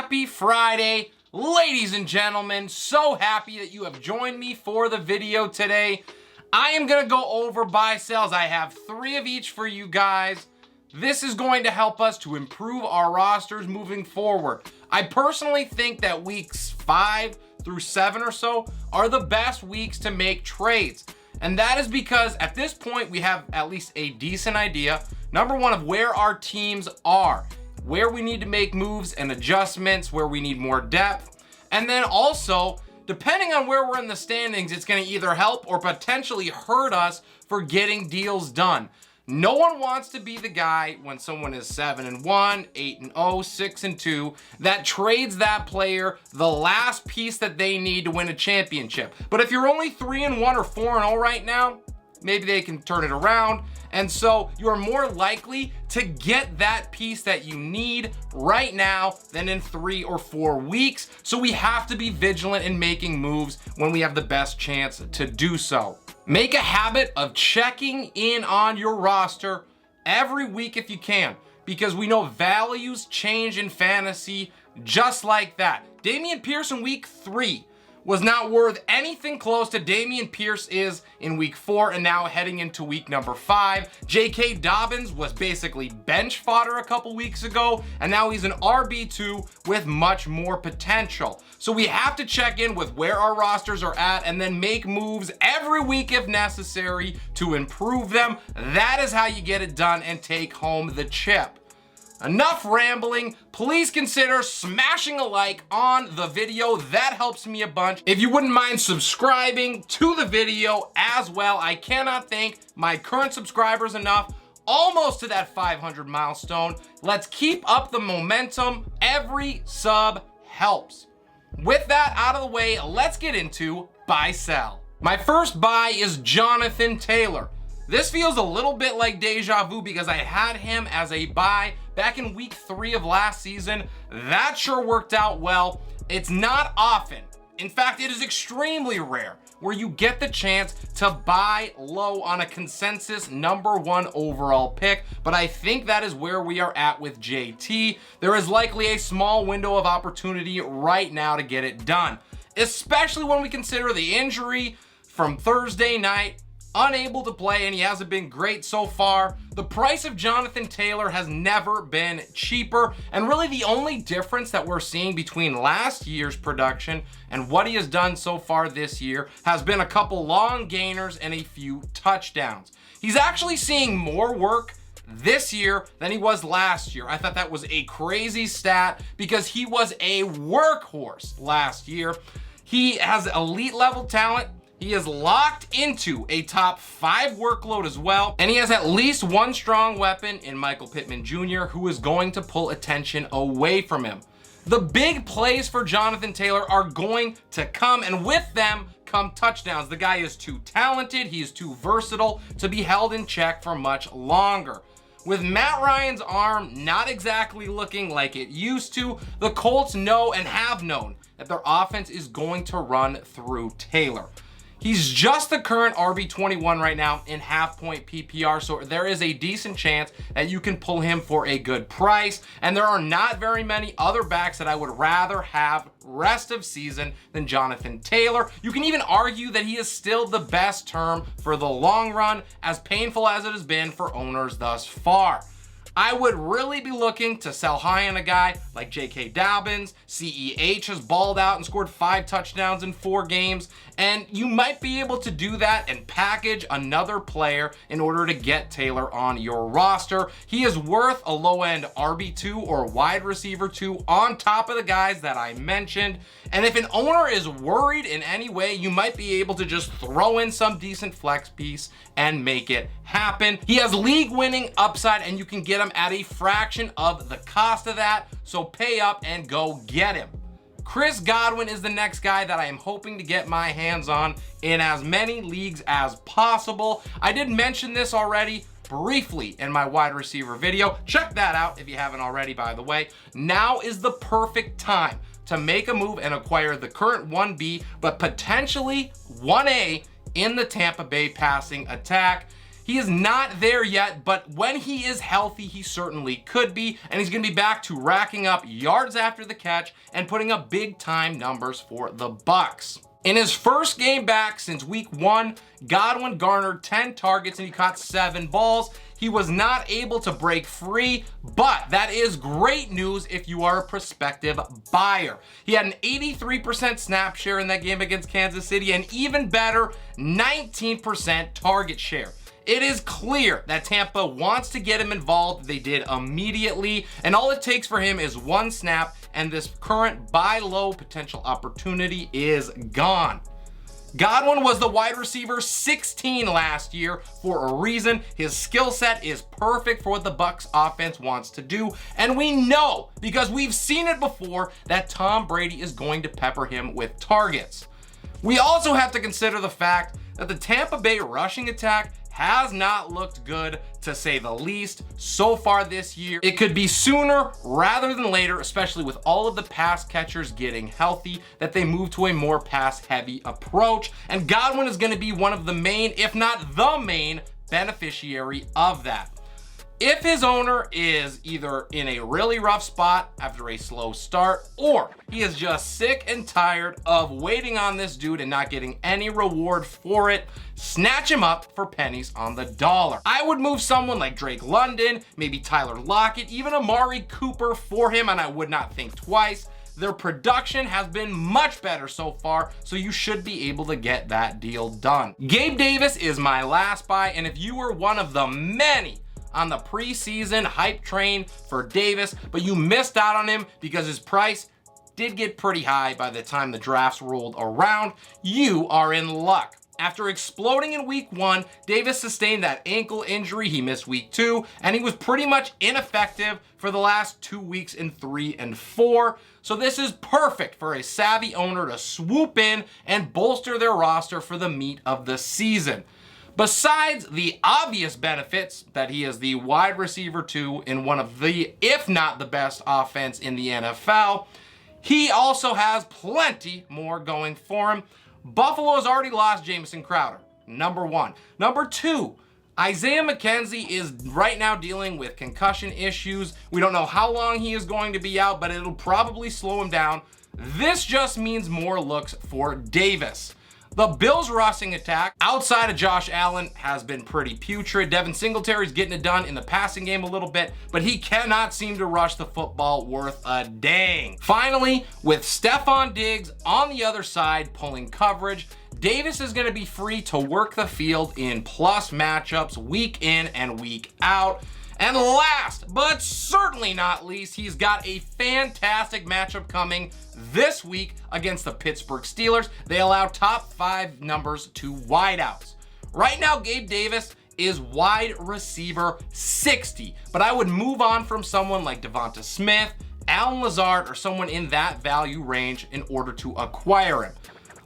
Happy Friday, ladies and gentlemen. So happy that you have joined me for the video today. I am going to go over buy sells. I have 3 of each for you guys. This is going to help us to improve our rosters moving forward. I personally think that weeks 5 through 7 or so are the best weeks to make trades. And that is because at this point we have at least a decent idea, number one, of where our teams are, where we need to make moves and adjustments, where we need more depth. And then also, depending on where we're in the standings, it's going to either help or potentially hurt us for getting deals done. No one wants to be the guy when someone is 7-1, 8-0, 6-2 that trades that player the last piece that they need to win a championship. But if you're only 3-1 or 4-0 right now, maybe they can turn it around. And so you're more likely to get that piece that you need right now than in 3 or 4 weeks. So we have to be vigilant in making moves when we have the best chance to do so. Make a habit of checking in on your roster every week if you can, because we know values change in fantasy just like that. Damien Pearson week 3 was not worth anything close to Damien Pierce is in week 4 and now heading into week number 5. J.K. Dobbins was basically bench fodder a couple weeks ago, and now he's an RB2 with much more potential. So we have to check in with where our rosters are at and then make moves every week if necessary to improve them. That is how you get it done and take home the chip. Enough rambling. Please consider smashing a like on the video. That helps me a bunch. If you wouldn't mind subscribing to the video as well. I cannot thank my current subscribers enough. Almost to that 500 milestone. Let's keep up the momentum. Every sub helps. With that out of the way, let's get into buy sell. My first buy is Jonathan Taylor. This feels a little bit like deja vu because I had him as a buy back in week 3 of last season. That sure worked out well. It's not often, in fact, it is extremely rare, where you get the chance to buy low on a consensus number 1 overall pick, but I think that is where we are at with JT. There is likely a small window of opportunity right now to get it done, especially when we consider the injury from Thursday night. Unable to play, and he hasn't been great so far. The price of Jonathan Taylor has never been cheaper, and really the only difference that we're seeing between last year's production and what he has done so far this year has been a couple long gainers and a few touchdowns. He's actually seeing more work this year than he was last year. I thought that was a crazy stat because he was a workhorse last year. He has elite level talent. He is locked into a top 5 workload as well, and he has at least one strong weapon in Michael Pittman Jr., who is going to pull attention away from him. The big plays for Jonathan Taylor are going to come, and with them come touchdowns. The guy is too talented, he is too versatile to be held in check for much longer. With Matt Ryan's arm not exactly looking like it used to, the Colts know and have known that their offense is going to run through Taylor. He's just the current RB21 right now in half-point PPR, so there is a decent chance that you can pull him for a good price, and there are not very many other backs that I would rather have rest of season than Jonathan Taylor. You can even argue that he is still the best term for the long run, as painful as it has been for owners thus far. I would really be looking to sell high on a guy like J.K. Dobbins. CEH has balled out and scored 5 touchdowns in 4 games, and you might be able to do that and package another player in order to get Taylor on your roster. He is worth a low-end RB2 or wide receiver 2 on top of the guys that I mentioned, and if an owner is worried in any way, you might be able to just throw in some decent flex piece and make it happen. He has league-winning upside, and you can get him at a fraction of the cost of that, so pay up and go get him. Chris Godwin is the next guy that I am hoping to get my hands on in as many leagues as possible. I did mention this already briefly in my wide receiver video. Check that out if you haven't already, by the way. Now is the perfect time to make a move and acquire the current 1B, but potentially 1A in the Tampa Bay passing attack. He is not there yet, but when he is healthy, he certainly could be, and he's going to be back to racking up yards after the catch and putting up big time numbers for the Bucs. In his first game back since week 1, Godwin garnered 10 targets and he caught 7 balls. He was not able to break free, but that is great news if you are a prospective buyer. He had an 83% snap share in that game against Kansas City, and even better, 19% target share. It is clear that Tampa wants to get him involved. They did immediately, and all it takes for him is one snap, and this current buy low potential opportunity is gone. Godwin was the wide receiver 16 last year for a reason. His skill set is perfect for what the Bucs offense wants to do, and we know, because we've seen it before, that Tom Brady is going to pepper him with targets. We also have to consider the fact that the Tampa Bay rushing attack has not looked good, to say the least, so far this year. It could be sooner rather than later, especially with all of the pass catchers getting healthy, that they move to a more pass-heavy approach, and Godwin is going to be one of the main, if not the main, beneficiary of that. If his owner is either in a really rough spot after a slow start, or he is just sick and tired of waiting on this dude and not getting any reward for it, snatch him up for pennies on the dollar. I would move someone like Drake London, maybe Tyler Lockett, even Amari Cooper for him, and I would not think twice. Their production has been much better so far, so you should be able to get that deal done. Gabe Davis is my last buy, and if you were one of the many on the preseason hype train for Davis, but you missed out on him because his price did get pretty high by the time the drafts rolled around, you are in luck. After exploding in week 1, Davis sustained that ankle injury. He missed week 2, and he was pretty much ineffective for the last 2 weeks in 3 and 4. So this is perfect for a savvy owner to swoop in and bolster their roster for the meat of the season. Besides the obvious benefits that he is the wide receiver 2 in one of the, if not the best offense in the NFL, he also has plenty more going for him. Buffalo has already lost Jamison Crowder, number 1. Number 2, Isaiah Mckenzie is right now dealing with concussion issues. We don't know how long he is going to be out, but it'll probably slow him down. This just means more looks for Davis. The Bills' rushing attack, outside of Josh Allen, has been pretty putrid. Devin Singletary's getting it done in the passing game a little bit, but he cannot seem to rush the football worth a dang. Finally, with Stephon Diggs on the other side pulling coverage, Davis is going to be free to work the field in plus matchups week in and week out. And last, but certainly not least, he's got a fantastic matchup coming this week against the Pittsburgh Steelers. They allow top 5 numbers to wideouts. Right now, Gabe Davis is wide receiver 60, but I would move on from someone like Devonta Smith, Allen Lazard, or someone in that value range in order to acquire him.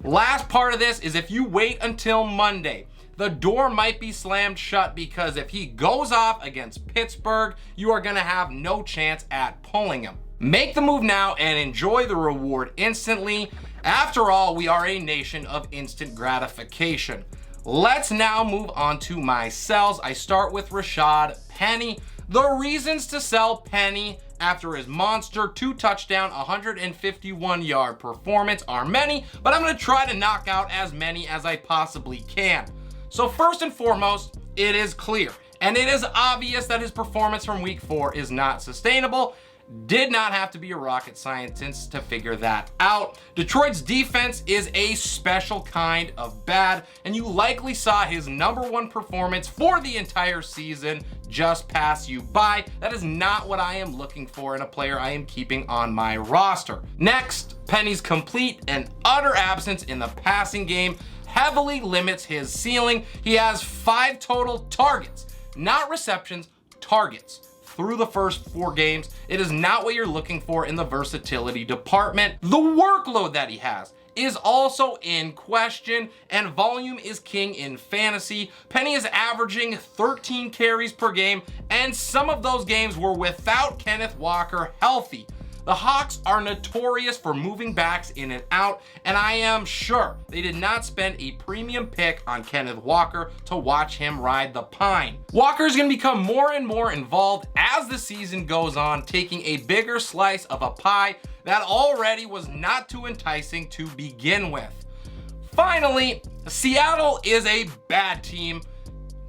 Last part of this is if you wait until Monday, the door might be slammed shut, because if he goes off against Pittsburgh, you are going to have no chance at pulling him. Make the move now and enjoy the reward instantly. After all, we are a nation of instant gratification. Let's now move on to my sells. I start with Rashad Penny. The reasons to sell Penny after his monster 2-touchdown, 151-yard performance are many, but I'm going to try to knock out as many as I possibly can. So first and foremost, it is clear, and it is obvious that his performance from week 4 is not sustainable. Did not have to be a rocket scientist to figure that out. Detroit's defense is a special kind of bad, and you likely saw his number 1 performance for the entire season just pass you by. That is not what I am looking for in a player I am keeping on my roster. Next, Penny's complete and utter absence in the passing game heavily limits his ceiling. He has 5 total targets, not receptions, targets, through the first 4 games. It is not what you're looking for in the versatility department. The workload that he has is also in question, and volume is king in fantasy. Penny is averaging 13 carries per game, and some of those games were without Kenneth Walker healthy. The Hawks are notorious for moving backs in and out, and I am sure they did not spend a premium pick on Kenneth Walker to watch him ride the pine. Walker is going to become more and more involved as the season goes on, taking a bigger slice of a pie that already was not too enticing to begin with. Finally, Seattle is a bad team,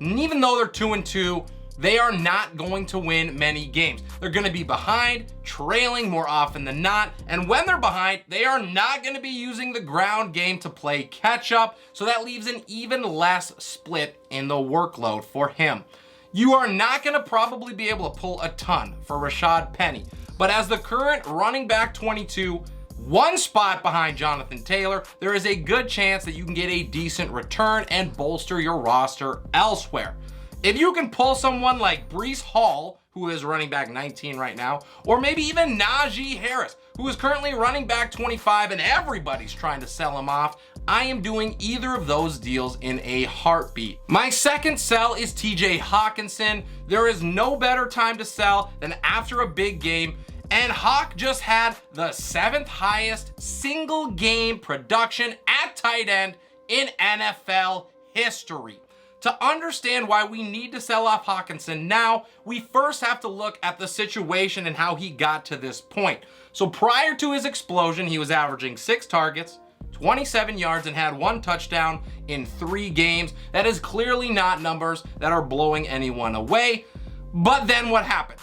and even though they're 2-2, they are not going to win many games. They're going to be behind, trailing more often than not, and when they're behind, they are not going to be using the ground game to play catch up, so that leaves an even less split in the workload for him. You are not going to probably be able to pull a ton for Rashad Penny, but as the current running back 22, one spot behind Jonathan Taylor, there is a good chance that you can get a decent return and bolster your roster elsewhere. If you can pull someone like Breece Hall, who is running back 19 right now, or maybe even Najee Harris, who is currently running back 25 and everybody's trying to sell him off, I am doing either of those deals in a heartbeat. My second sell is TJ Hawkinson. There is no better time to sell than after a big game, and Hawk just had the 7th highest single game production at tight end in NFL history. To understand why we need to sell off Hawkinson now, we first have to look at the situation and how he got to this point. So prior to his explosion, he was averaging 6 targets, 27 yards, and had 1 touchdown in 3 games. That is clearly not numbers that are blowing anyone away. But then what happened?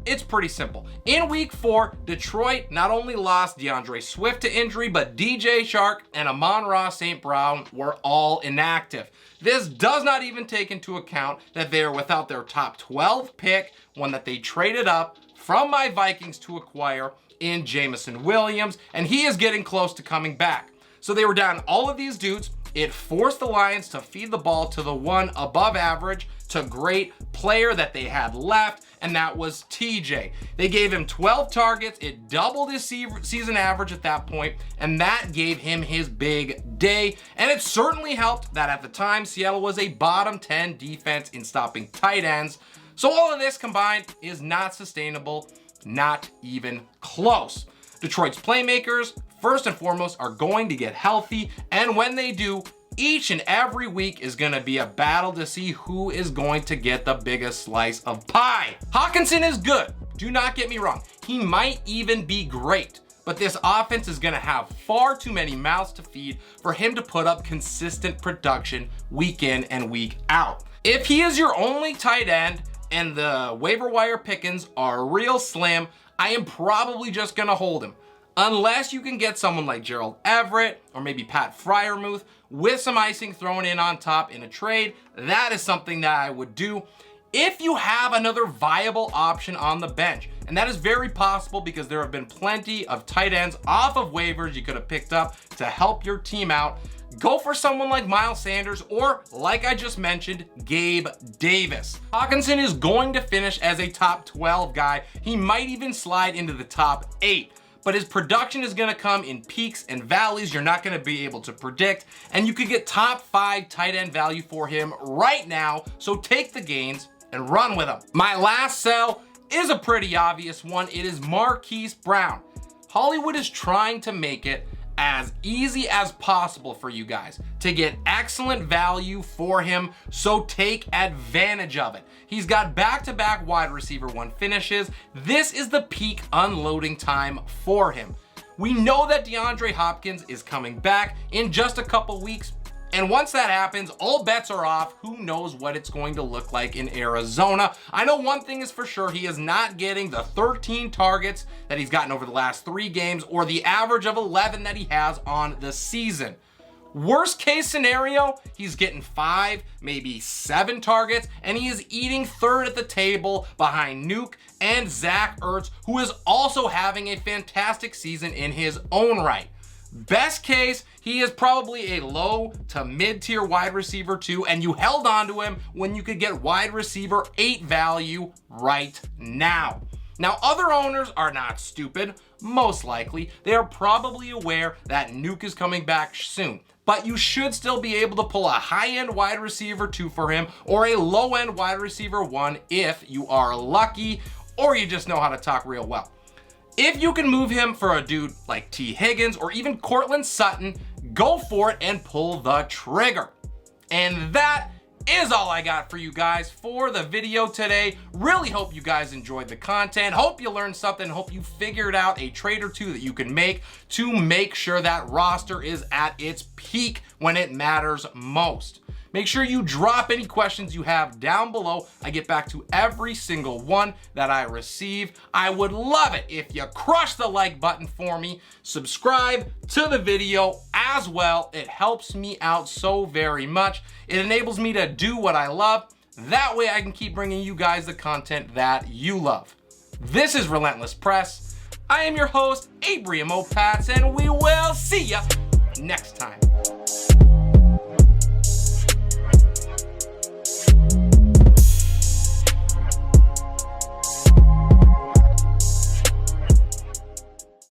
It's pretty simple. In week 4, Detroit not only lost DeAndre Swift to injury, but DJ Chark and Amon-Ra St. Brown were all inactive. This does not even take into account that they are without their top 12 pick, one that they traded up from my Vikings to acquire in Jameson Williams, and he is getting close to coming back. So they were down all of these dudes. It forced the Lions to feed the ball to the one above average to great player that they had left, and that was TJ. They gave him 12 targets. It doubled his season average at that point, and that gave him his big day. And it certainly helped that at the time, Seattle was a bottom 10 defense in stopping tight ends. So all of this combined is not sustainable, not even close. Detroit's playmakers, first and foremost, are going to get healthy, and when they do, each and every week is going to be a battle to see who is going to get the biggest slice of pie. Hawkinson is good. Do not get me wrong. He might even be great, but this offense is going to have far too many mouths to feed for him to put up consistent production week in and week out. If he is your only tight end and the waiver wire pickings are real slim, I am probably just going to hold him. Unless you can get someone like Gerald Everett or maybe Pat Freiermuth with some icing thrown in on top in a trade, that is something that I would do. If you have another viable option on the bench, and that is very possible because there have been plenty of tight ends off of waivers you could have picked up to help your team out, go for someone like Miles Sanders or, like I just mentioned, Gabe Davis. Hawkinson is going to finish as a top 12 guy. He might even slide into the top 8. But his production is going to come in peaks and valleys you're not going to be able to predict, and you could get top 5 tight end value for him right now, so take the gains and run with them. My last sell is a pretty obvious one. It is Marquis Brown. Hollywood is trying to make it as easy as possible for you guys to get excellent value for him, so take advantage of it. He's got back-to-back wide receiver 1 finishes. This is the peak unloading time for him. We know that DeAndre Hopkins is coming back in just a couple weeks, and once that happens, all bets are off. Who knows what it's going to look like in Arizona? I know one thing is for sure, he is not getting the 13 targets that he's gotten over the last 3 games or the average of 11 that he has on the season. Worst case scenario, he's getting 5, maybe 7 targets, and he is eating third at the table behind Nuke and Zach Ertz, who is also having a fantastic season in his own right. Best case, he is probably a low to mid-tier wide receiver 2, and you held on to him when you could get wide receiver 8 value right now. Now, other owners are not stupid. Most likely, they are probably aware that Nuke is coming back soon. But you should still be able to pull a high-end wide receiver 2 for him or a low-end wide receiver 1 if you are lucky or you just know how to talk real well. If you can move him for a dude like T. Higgins or even Cortland Sutton, go for it and pull the trigger. And that is all I got for you guys for the video today. Really hope you guys enjoyed the content. Hope you learned something. Hope you figured out a trade or two that you can make to make sure that roster is at its peak when it matters most. Make sure you drop any questions you have down below. I get back to every single one that I receive. I would love it if you crush the like button for me. Subscribe to the video as well. It helps me out so very much. It enables me to do what I love. That way I can keep bringing you guys the content that you love. This is Relentless Press. I am your host, Abriam Opats, and we will see ya next time.